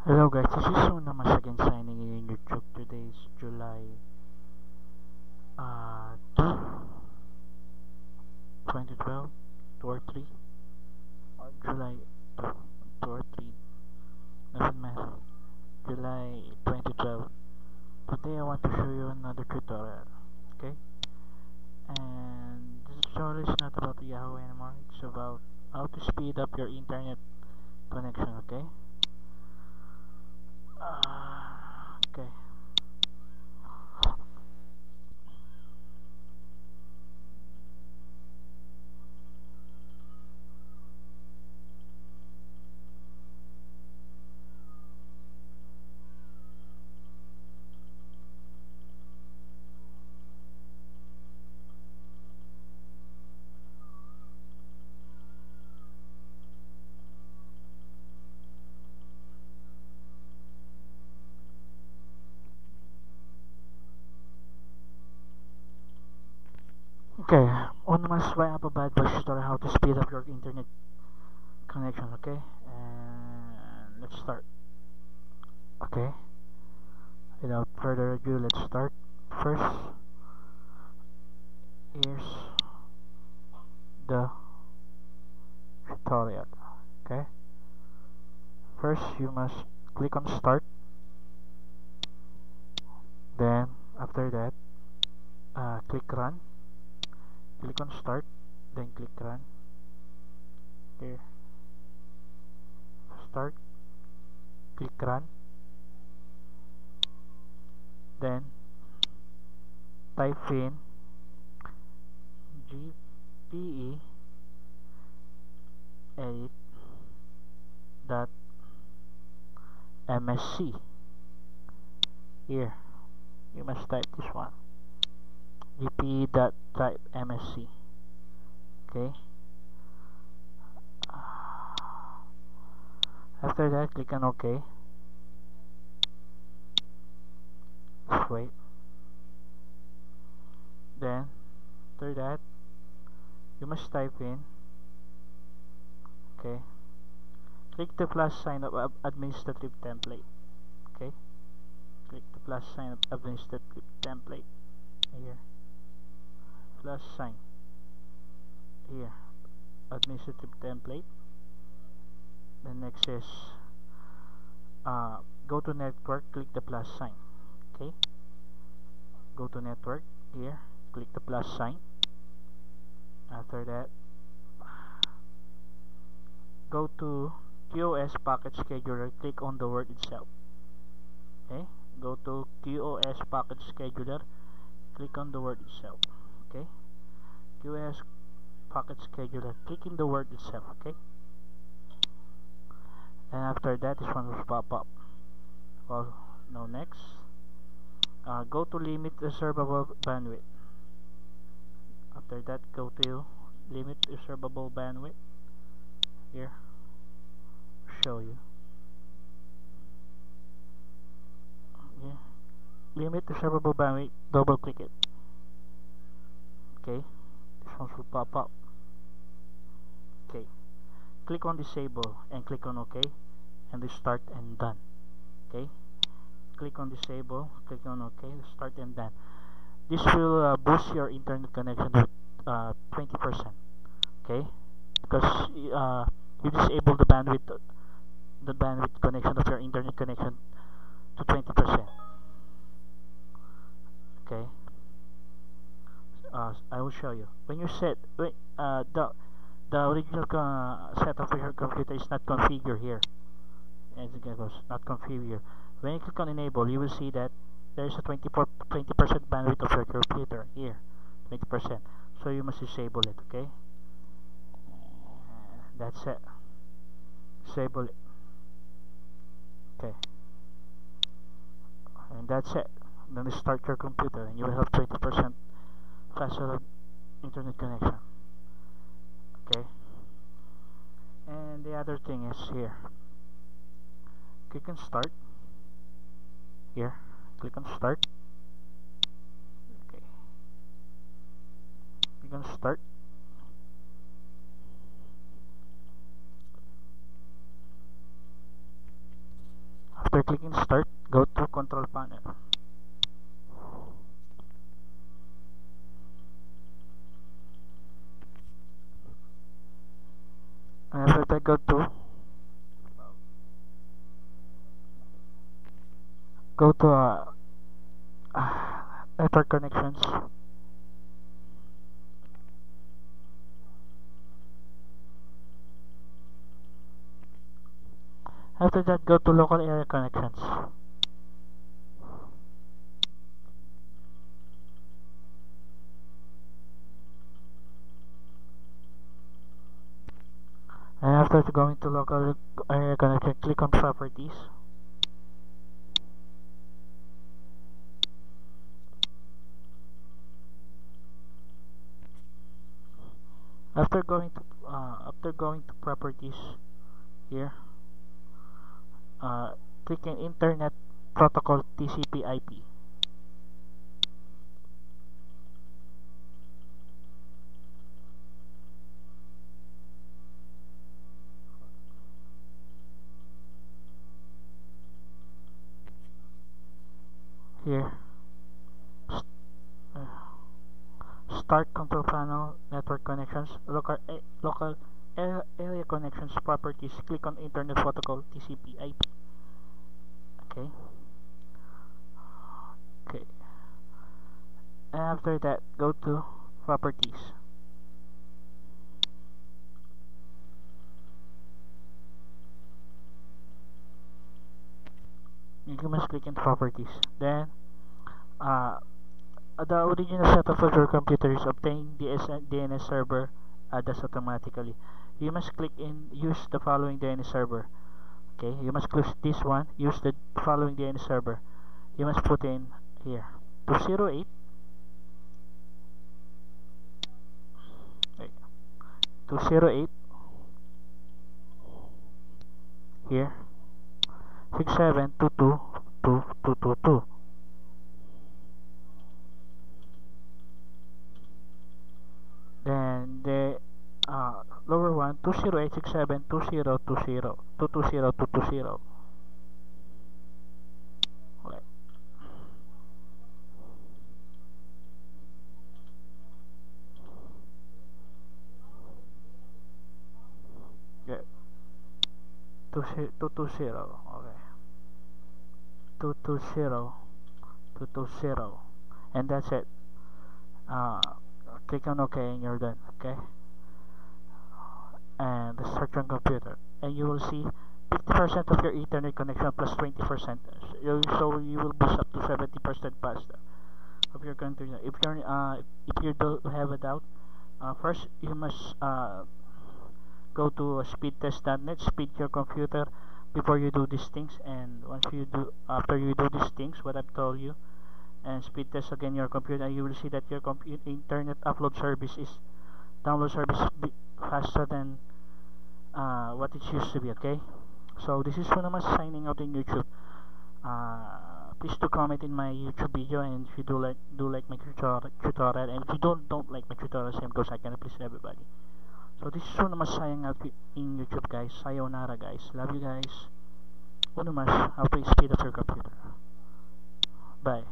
Hello guys, this is Sunamas again signing in YouTube. Today is July 2, 2012, 2 or 3, or July 2, 2 or 3, doesn't matter. July 2012. Today I want to show you another tutorial, okay? And this tutorial is not about Yahoo anymore, it's about how to speed up your internet connection, okay? Okay. Okay, one must buy up a bad boy tutorial how to speed up your internet connection, okay? And let's start. Okay, without further ado, let's start. First, here's the tutorial, okay? First, you must click on start. Then, after that, click run. Click on start, then click run. Here, start, click run. Then, type in GPE edit dot MSC. Here, you must type this one, GPE dot type MSC. Okay. After that, click on OK. Just wait. Then, after that, you must type in. Okay. Click the plus sign of administrative template. Okay. Click the plus sign of administrative template. Here. Plus sign. Here. Administrative template. The next is go to network, click the plus sign. Okay, go to network. Here, click the plus sign. After that, go to QoS packet scheduler, click on the word itself. Okay, go to QoS packet scheduler, click on the word itself. Okay, QoS packet scheduler, click in the word itself. Okay, and after that, this one will pop up. Well, no, next, go to limit reservable bandwidth. After that, go to limit reservable bandwidth. Here, show you. Yeah, limit reservable bandwidth. Double click it. Okay, this one will pop up. Okay, click on disable and click on OK, and start and done. Okay, click on disable, click on OK, start and done. This will boost your internet connection with 20%. Okay, because you disable the bandwidth connection of your internet connection to 20%. Okay, I will show you. When you set the original setup for your computer is not configured here. As it goes, not configured. When you click on enable, you will see that there is a 20% bandwidth of your computer here, 20%. So you must disable it. Okay, that's it. Disable it. Okay, and that's it. Then start your computer, and you will have 20% faster internet connection. Okay, and the other thing is here. Click on start. Here, click on start. Okay, click on start. After clicking start, go to control panel. And after that, go to network connections. After that, go to local area connections. And after going to local area connection, click on properties. After going to properties here, click on Internet Protocol TCP/IP. Here, start control panel, network connections, local area connections, properties. Click on Internet Protocol TCP/IP. Okay. And after that, go to properties. You must click in properties. Then, the original setup of your computer is obtain the DNS server does automatically. You must click in use the following DNS server. Okay, you must close this one. Use the following DNS server. You must put in here 208. 208 here 67222222. Then the lower one 208672020220220. Okay. Yeah. 220. Okay. 220. And that's it. Click on OK and you're done. Okay. And start your computer, and you will see 50% of your Ethernet connection plus 20%. So you will boost up to 70% faster of your computer. If you don't have a doubt, first you must go to speedtest.net, speed your computer before you do these things, and after you do these things, what I've told you, and speed test again your computer, you will see that your internet upload service is download service faster than what it used to be. Okay, so this is Funamas signing out in YouTube. Please do comment in my YouTube video, and if you do like my tutorial, and if you don't like my tutorial, same goes, I can please everybody. So this is Funamas signing out in YouTube, guys. Sayonara, guys. Love you guys. Funamas, how to speed up your computer. Bye.